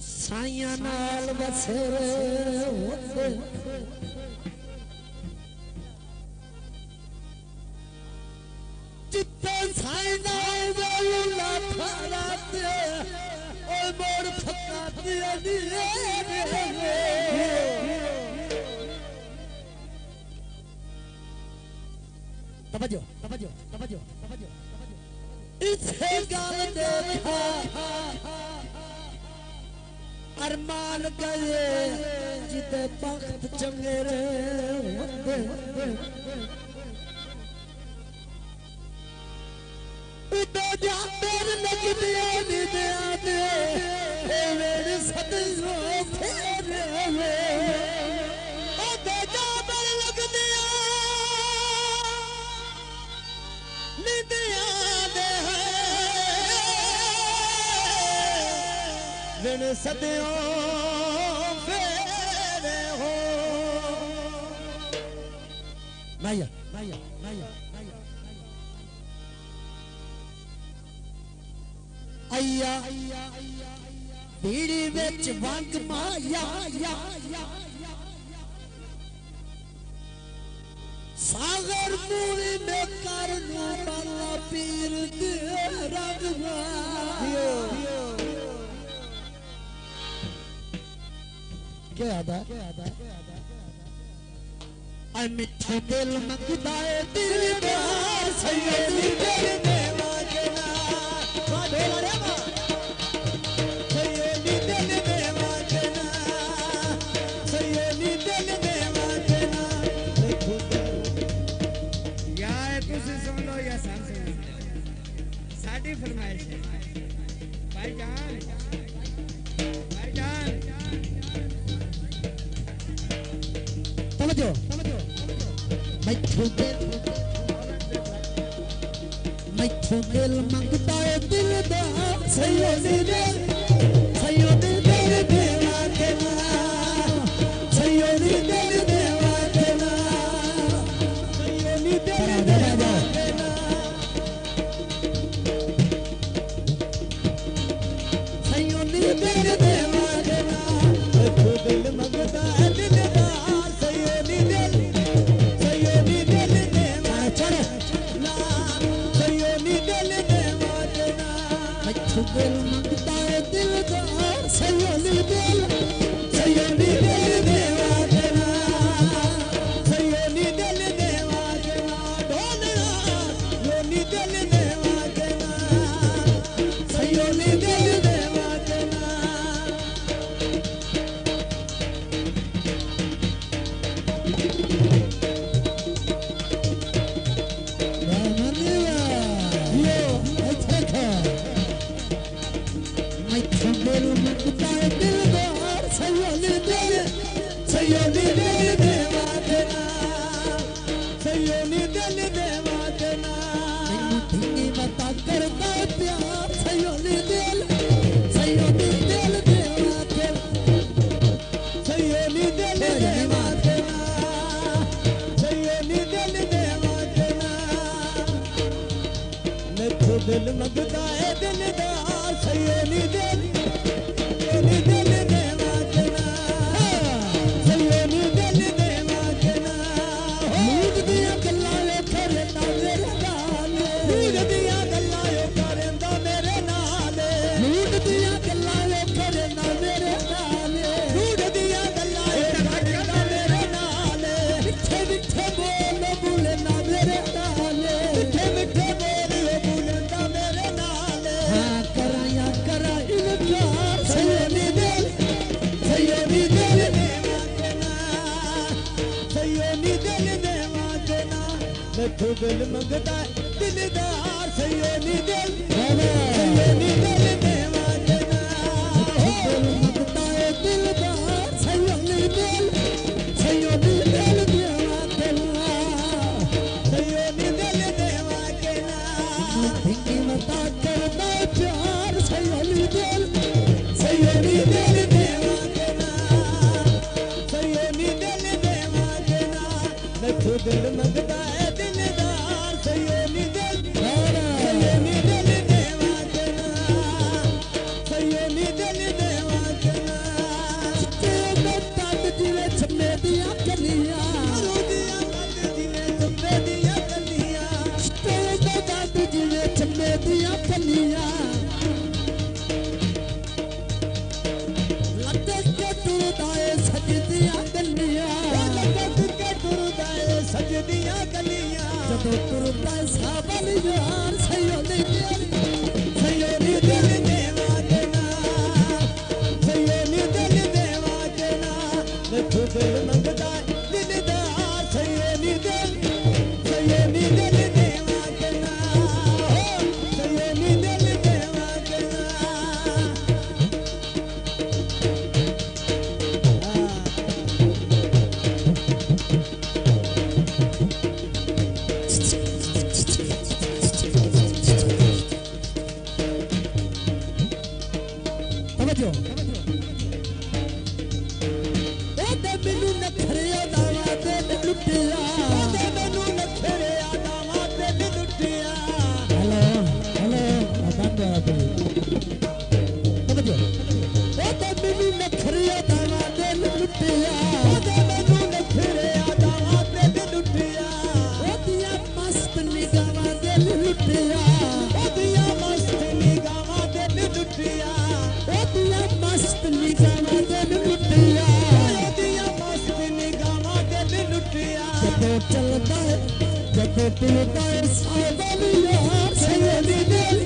साइया नाल बसेरे होते जित्ते साई नाल बेलुला फराते ओ मोर फकाते दिए तवज्जो तवज्जो तवज्जो तवज्जो इसे गाल देखा अरमान गए जिते बख्त चंगेरे उदो जाते लगदे निदे आदे मेरे सदो फेरे उदो जाते लगदे निदे आदे मेरे सदियों फेरे हो माया माया माया माया आया बीड़ी विच वंग माया सागर मूली में करनू बाला पीर दे रंग क्या आदा आई मिठे दिल मंगदा है दिलदार सैयदी दिल देवा के ना ढोला रे मां सैयदी दिल देवा के ना सैयदी दिल देवा के ना या तुसी सुन लो या सान सुन साडी फरमाइश है भाईजान भाईजान तवज्जो मिठू दिल मंगता है दिलदार सैयदी दिल देवा के ना सैयदी दिल देवा के ना सैयदी दिल देवा के ना सैयदी दिल देवा के ना मिठू दिल मंगता है दिलदार सैयदी दिल देवा चढ़ ना सैयदी दिल देवा के ना मिठू दिल मंगता है दिलदार सैयदी दिल देवा के ना सैयदी दिल देवा के ना ढोलना योनी दिल देवा के ना सैयदी दिल देवा के ना सैयदी दिल देवा के ना सैयदी दिल देवा के ना धीमी बता करता प्यार सैयदी दिल देवा के सैयदी दिल देवा के ना सैयदी दिल देवा के ना मिठू दिल मंगता है दिलदार सैयदी दिल देवा के ना सैयदी दिल देवा के ना मूड दिया गल्लां लो करदा मेरे नाल मूड दिया गल्लां लो करदा मेरे नाल मूड दिया गल्लां लो करदा मेरे नाल मूड दिया गल्लां लो करदा मेरे नाल मिठे मिठे बोल बोलना मेरे नाल मिठे मिठे बोल बोलना मेरे नाल हां कराया करा इनकार सैयदी दिल देवा के ना सैयदी दिल देवा के ना मिठू दिल मंगता दिलदार सैयदी दिल देवा के ना दिल मंगता है दिलदार सैयदी दिल देवा के ना सैयदी दिल देवा के ना धिंगी मता करदा प्यार सैयदी दिल देवा के ना सैयदी दिल देवा के ना मैथों दिल मंगदा है दिलदार सयोनी दिल सयोनी दिल देवा देना सयोनी दिल देवा देना तेरे तट जिवे छम्मे दियां कलियां रोदियां तट जिवे छम्मे दियां कलियां तेरे तट जिवे छम्मे दियां कलियां सजदियां गलियां जदों तुरदा साबल यार सयोनी दिल देवा देना सयोनी दिल देवा देना मैथों दिल मंगदा दिलदार सयोनी दिल देवा देना सयोनी दिल देवा देना मैनू नखरिया दावा दिल लुटिया मैनू नखरिया दावा दिल लुटिया हेलो हेलो बंद मैनू नखरिया दावा दिल लुटिया मैनू नखरिया दावा दिल लुटिया ओदिया मस्त निगाहां दिल लुटिया ओदिया मस्त निगाहां दिल लुटिया ओदिया मस्त निगाहां दिल लुटिया जदों चलदा है जदों टुरदा है सावल यार सयोनी दिल